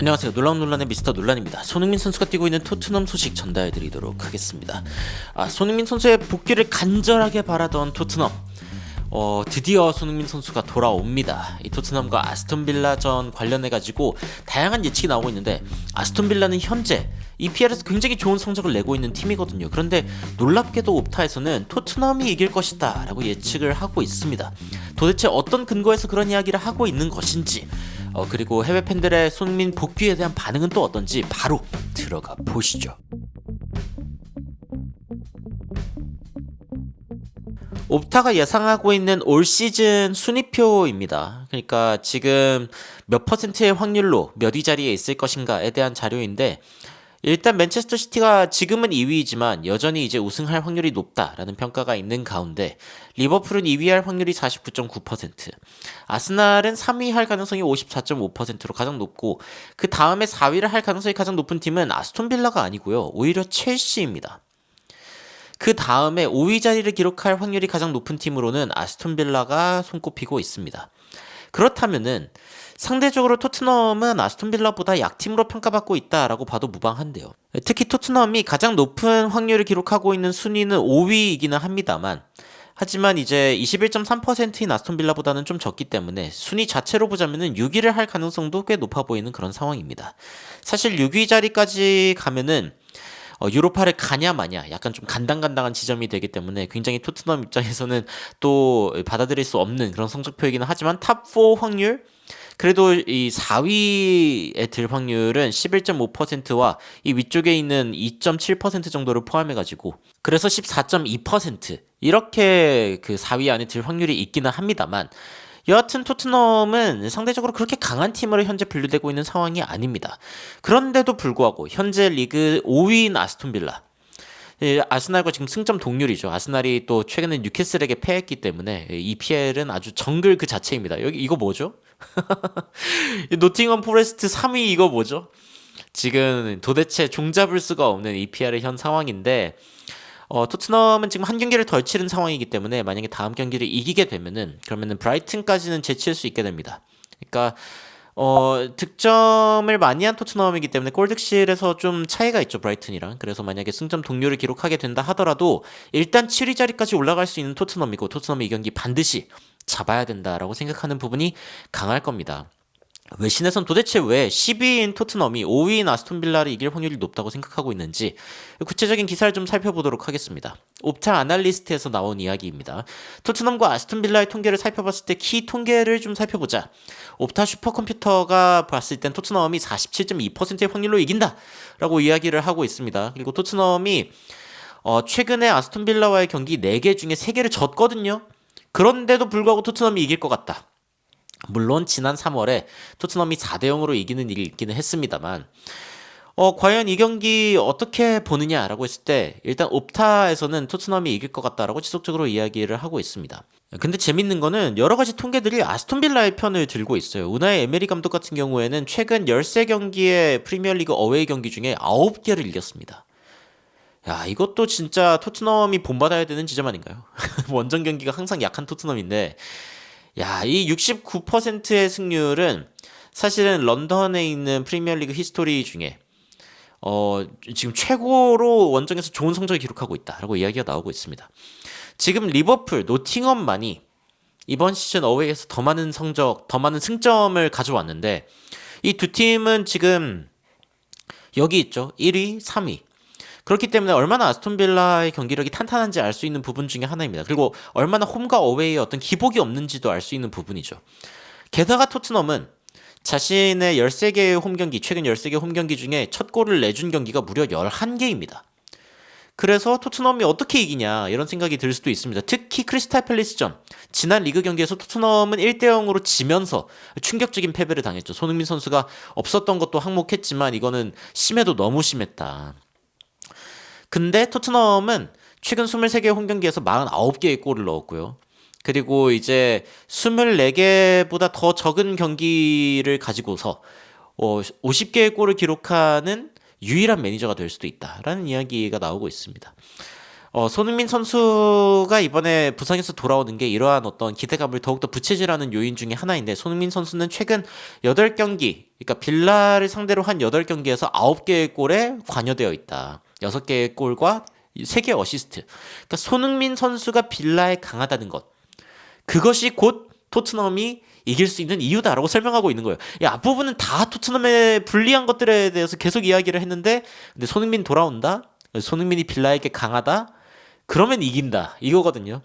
안녕하세요. 놀라운 논란의 미스터 논란입니다. 손흥민 선수가 뛰고 있는 토트넘 소식 전달해드리도록 하겠습니다. 손흥민 선수의 복귀를 간절하게 바라던 토트넘. 드디어 손흥민 선수가 돌아옵니다. 이 토트넘과 아스톤빌라전 관련해가지고 다양한 예측이 나오고 있는데, 아스톤빌라는 현재 EPL에서 굉장히 좋은 성적을 내고 있는 팀이거든요. 그런데 놀랍게도 옵타에서는 토트넘이 이길 것이다 라고 예측을 하고 있습니다. 도대체 어떤 근거에서 그런 이야기를 하고 있는 것인지, 그리고 해외 팬들의 손흥민 복귀에 대한 반응은 또 어떤지 바로 들어가 보시죠. 옵타가 예상하고 있는 올 시즌 순위표입니다. 그러니까 지금 몇 퍼센트의 확률로 몇 위 자리에 있을 것인가에 대한 자료인데, 일단 맨체스터 시티가 지금은 2위이지만 여전히 이제 우승할 확률이 높다라는 평가가 있는 가운데, 리버풀은 2위 할 확률이 49.9%, 아스날은 3위 할 가능성이 54.5%로 가장 높고, 그 다음에 4위를 할 가능성이 가장 높은 팀은 아스톤빌라가 아니고요, 오히려 첼시입니다. 그 다음에 5위 자리를 기록할 확률이 가장 높은 팀으로는 아스톤빌라가 손꼽히고 있습니다. 그렇다면은 상대적으로 토트넘은 아스톤빌라보다 약팀으로 평가받고 있다라고 봐도 무방한데요. 특히 토트넘이 가장 높은 확률을 기록하고 있는 순위는 5위이기는 합니다만, 하지만 이제 21.3%인 아스톤빌라보다는 좀 적기 때문에 순위 자체로 보자면은 6위를 할 가능성도 꽤 높아 보이는 그런 상황입니다. 사실 6위 자리까지 가면은 유로파를 가냐 마냐 약간 좀 간당간당한 지점이 되기 때문에 굉장히 토트넘 입장에서는 또 받아들일 수 없는 그런 성적표이기는 하지만, 탑4 확률, 그래도 이 4위에 들 확률은 11.5%와 이 위쪽에 있는 2.7% 정도를 포함해가지고, 그래서 14.2% 이렇게 그 4위 안에 들 확률이 있기는 합니다만, 여하튼 토트넘은 상대적으로 그렇게 강한 팀으로 현재 분류되고 있는 상황이 아닙니다. 그런데도 불구하고 현재 리그 5위인 아스톤빌라, 아스날과 지금 승점 동률이죠. 아스날이 또 최근에 뉴캐슬에게 패했기 때문에 EPL은 아주 정글 그 자체입니다. 여기 이거 뭐죠? 노팅엄 포레스트 3위 이거 뭐죠? 지금 도대체 종잡을 수가 없는 EPL의 현 상황인데, 토트넘은 지금 한 경기를 덜 치른 상황이기 때문에 만약에 다음 경기를 이기게 되면은, 그러면은 브라이튼까지는 제칠 수 있게 됩니다. 그러니까 득점을 많이 한 토트넘이기 때문에 골득실에서 좀 차이가 있죠, 브라이튼이랑. 그래서 만약에 승점 동률을 기록하게 된다 하더라도 일단 7위 자리까지 올라갈 수 있는 토트넘이고, 토트넘이 이 경기 반드시 잡아야 된다라고 생각하는 부분이 강할 겁니다. 외신에선 도대체 왜 10위인 토트넘이 5위인 아스톤빌라를 이길 확률이 높다고 생각하고 있는지 구체적인 기사를 좀 살펴보도록 하겠습니다. 옵타 아날리스트에서 나온 이야기입니다. 토트넘과 아스톤빌라의 통계를 살펴봤을 때 키 통계를 좀 살펴보자. 옵타 슈퍼컴퓨터가 봤을 땐 토트넘이 47.2%의 확률로 이긴다 라고 이야기를 하고 있습니다. 그리고 토트넘이 최근에 아스톤빌라와의 경기 4개 중에 3개를 졌거든요. 그런데도 불구하고 토트넘이 이길 것 같다. 물론 지난 3월에 토트넘이 4대0으로 이기는 일이 있기는 했습니다만, 과연 이 경기 어떻게 보느냐라고 했을 때 일단 옵타에서는 토트넘이 이길 것 같다라고 지속적으로 이야기를 하고 있습니다. 근데 재밌는 거는 여러 가지 통계들이 아스톤빌라의 편을 들고 있어요. 우나이 에메리 감독 같은 경우에는 최근 13경기의 프리미어리그 어웨이 경기 중에 9개를 이겼습니다. 야, 이것도 진짜 토트넘이 본받아야 되는 지점 아닌가요? 원정 경기가 항상 약한 토트넘인데, 야, 이 69%의 승률은 사실은 런던에 있는 프리미어리그 히스토리 중에 지금 최고로 원정에서 좋은 성적을 기록하고 있다라고 이야기가 나오고 있습니다. 지금 리버풀, 노팅엄만이 이번 시즌 어웨이에서 더 많은 성적, 더 많은 승점을 가져왔는데, 이 두 팀은 지금 여기 있죠. 1위, 3위. 그렇기 때문에 얼마나 아스톤빌라의 경기력이 탄탄한지 알 수 있는 부분 중에 하나입니다. 그리고 얼마나 홈과 어웨이에 어떤 기복이 없는지도 알 수 있는 부분이죠. 게다가 토트넘은 자신의 13개의 홈경기, 최근 13개 홈경기 중에 첫 골을 내준 경기가 무려 11개입니다. 그래서 토트넘이 어떻게 이기냐 이런 생각이 들 수도 있습니다. 특히 크리스탈 팰리스전, 지난 리그 경기에서 토트넘은 1대0으로 지면서 충격적인 패배를 당했죠. 손흥민 선수가 없었던 것도 항목했지만 이거는 심해도 너무 심했다. 근데 토트넘은 최근 23개 홈경기에서 49개의 골을 넣었고요. 그리고 이제 24개보다 더 적은 경기를 가지고서 50개의 골을 기록하는 유일한 매니저가 될 수도 있다라는 이야기가 나오고 있습니다. 손흥민 선수가 이번에 부상에서 돌아오는 게 이러한 어떤 기대감을 더욱더 부채질하는 요인 중에 하나인데, 손흥민 선수는 최근 8경기, 그러니까 빌라를 상대로 한 8경기에서 9개의 골에 관여되어 있다. 6개의 골과 3개 어시스트. 그러니까 손흥민 선수가 빌라에 강하다는 것. 그것이 곧 토트넘이 이길 수 있는 이유다라고 설명하고 있는 거예요. 이 앞부분은 다 토트넘의 불리한 것들에 대해서 계속 이야기를 했는데, 근데 손흥민 돌아온다? 손흥민이 빌라에게 강하다? 그러면 이긴다. 이거거든요.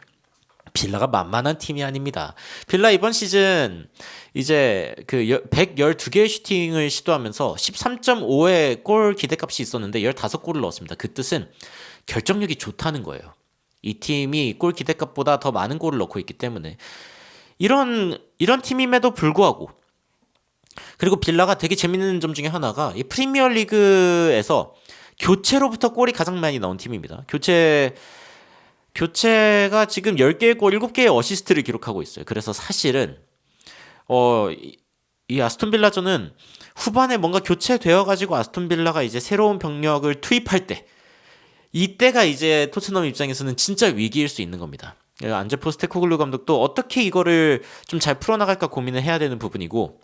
빌라가 만만한 팀이 아닙니다. 빌라 이번 시즌 이제 그 112개의 슈팅을 시도하면서 13.5의 골 기대값이 있었는데 15골을 넣었습니다. 그 뜻은 결정력이 좋다는 거예요. 이 팀이 골 기대값보다 더 많은 골을 넣고 있기 때문에 이런 팀임에도 불구하고, 그리고 빌라가 되게 재밌는 점 중에 하나가 이 프리미어리그에서 교체로부터 골이 가장 많이 나온 팀입니다. 교체가 지금 10개의 골, 7개의 어시스트를 기록하고 있어요. 그래서 사실은 이 아스톤 빌라전은 후반에 뭔가 교체되어 가지고 아스톤 빌라가 이제 새로운 병력을 투입할 때, 이때가 이제 토트넘 입장에서는 진짜 위기일 수 있는 겁니다. 안제 포스테코글루 감독도 어떻게 이거를 좀 잘 풀어나갈까 고민을 해야 되는 부분이고,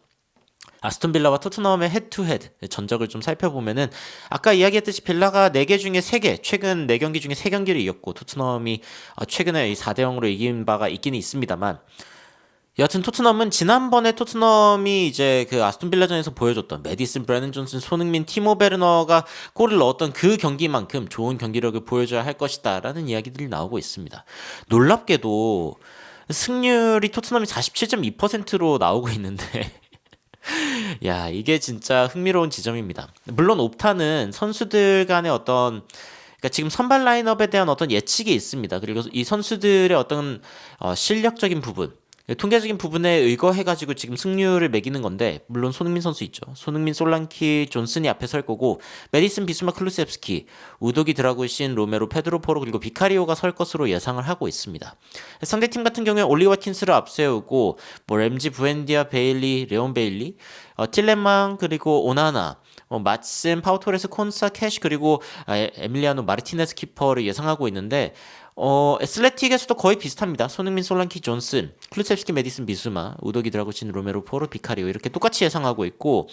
아스톤 빌라와 토트넘의 헤드투헤드 전적을 좀 살펴보면은 아까 이야기했듯이 빌라가 4개 중에 3개, 최근 4경기 중에 3경기를 이겼고, 토트넘이 최근에 4대0으로 이긴 바가 있기는 있습니다만, 여하튼 토트넘은 지난번에 토트넘이 이제 그 아스톤 빌라전에서 보여줬던 메디슨, 브래넌 존슨, 손흥민, 티모 베르너가 골을 넣었던 그 경기만큼 좋은 경기력을 보여줘야 할 것이다라는 이야기들이 나오고 있습니다. 놀랍게도 승률이 토트넘이 47.2%로 나오고 있는데 야, 이게 진짜 흥미로운 지점입니다. 물론 옵타는 선수들 간의 어떤, 그러니까 지금 선발 라인업에 대한 어떤 예측이 있습니다. 그리고 이 선수들의 어떤 실력적인 부분, 통계적인 부분에 의거해가지고 지금 승률을 매기는 건데, 물론 손흥민 선수 있죠. 손흥민, 솔랑키, 존슨이 앞에 설 거고, 메디슨, 비스마, 클루세프스키, 우도기, 드라구신, 로메로, 페드로 포로, 그리고 비카리오가 설 것으로 예상을 하고 있습니다. 상대팀 같은 경우에 올리 와킨스를 앞세우고 뭐 램지, 부엔디아, 베일리, 레온 베일리, 틸레망, 그리고 오나나, 마츠, 파우토레스, 콘사, 캐시, 그리고 에밀리아노 마르티네스 키퍼를 예상하고 있는데, 애슬레틱에서도 거의 비슷합니다. 손흥민, 솔랑키, 존슨, 클루셉스키, 메디슨, 비수마, 우도기, 드라구신, 로메로, 포로, 비카리오 이렇게 똑같이 예상하고 있고,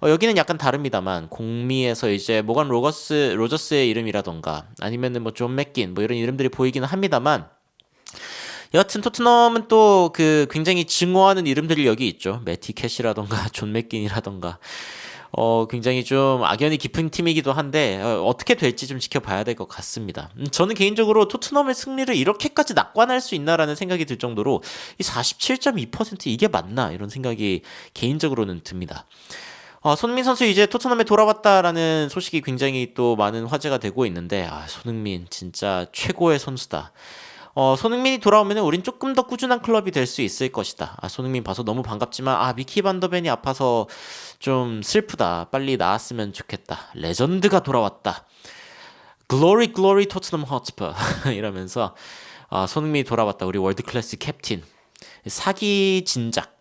여기는 약간 다릅니다만 공미에서 이제 모건 로저스의 이름이라던가 아니면은 뭐 존 맥긴 뭐 이런 이름들이 보이기는 합니다만, 여하튼 토트넘은 또 그 굉장히 증오하는 이름들이 여기 있죠. 매티 캐시라던가 존 맥긴이라던가 굉장히 좀 악연이 깊은 팀이기도 한데 어떻게 될지 좀 지켜봐야 될 것 같습니다. 저는 개인적으로 토트넘의 승리를 이렇게까지 낙관할 수 있나라는 생각이 들 정도로 이 47.2% 이게 맞나 이런 생각이 개인적으로는 듭니다. 손흥민 선수 이제 토트넘에 돌아왔다라는 소식이 굉장히 또 많은 화제가 되고 있는데, 손흥민 진짜 최고의 선수다. 손흥민이 돌아오면 우린 조금 더 꾸준한 클럽이 될 수 있을 것이다. 손흥민 봐서 너무 반갑지만 미키 반더벤이 아파서 좀 슬프다. 빨리 나았으면 좋겠다. 레전드가 돌아왔다. 글로리 글로리 토트넘 헛스퍼 이러면서 손흥민이 돌아왔다. 우리 월드클래스 캡틴. 사기 진작.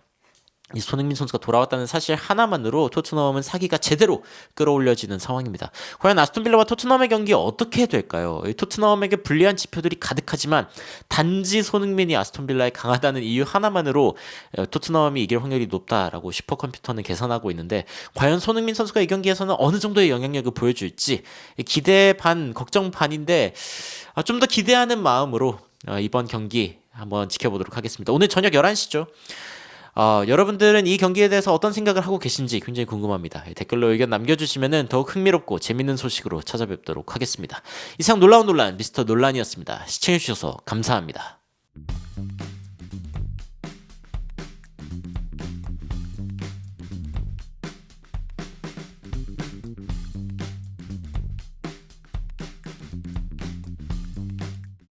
이 손흥민 선수가 돌아왔다는 사실 하나만으로 토트넘은 사기가 제대로 끌어올려지는 상황입니다. 과연 아스톤 빌라와 토트넘의 경기 어떻게 될까요? 토트넘에게 불리한 지표들이 가득하지만 단지 손흥민이 아스톤 빌라에 강하다는 이유 하나만으로 토트넘이 이길 확률이 높다라고 슈퍼컴퓨터는 계산하고 있는데, 과연 손흥민 선수가 이 경기에서는 어느 정도의 영향력을 보여줄지 기대 반 걱정 반인데, 좀 더 기대하는 마음으로 이번 경기 한번 지켜보도록 하겠습니다. 오늘 저녁 11시죠. 여러분들은 이 경기에 대해서 어떤 생각을 하고 계신지 굉장히 궁금합니다. 댓글로 의견 남겨주시면 더욱 흥미롭고 재밌는 소식으로 찾아뵙도록 하겠습니다. 이상 놀라운 논란 미스터 논란이었습니다. 시청해주셔서 감사합니다.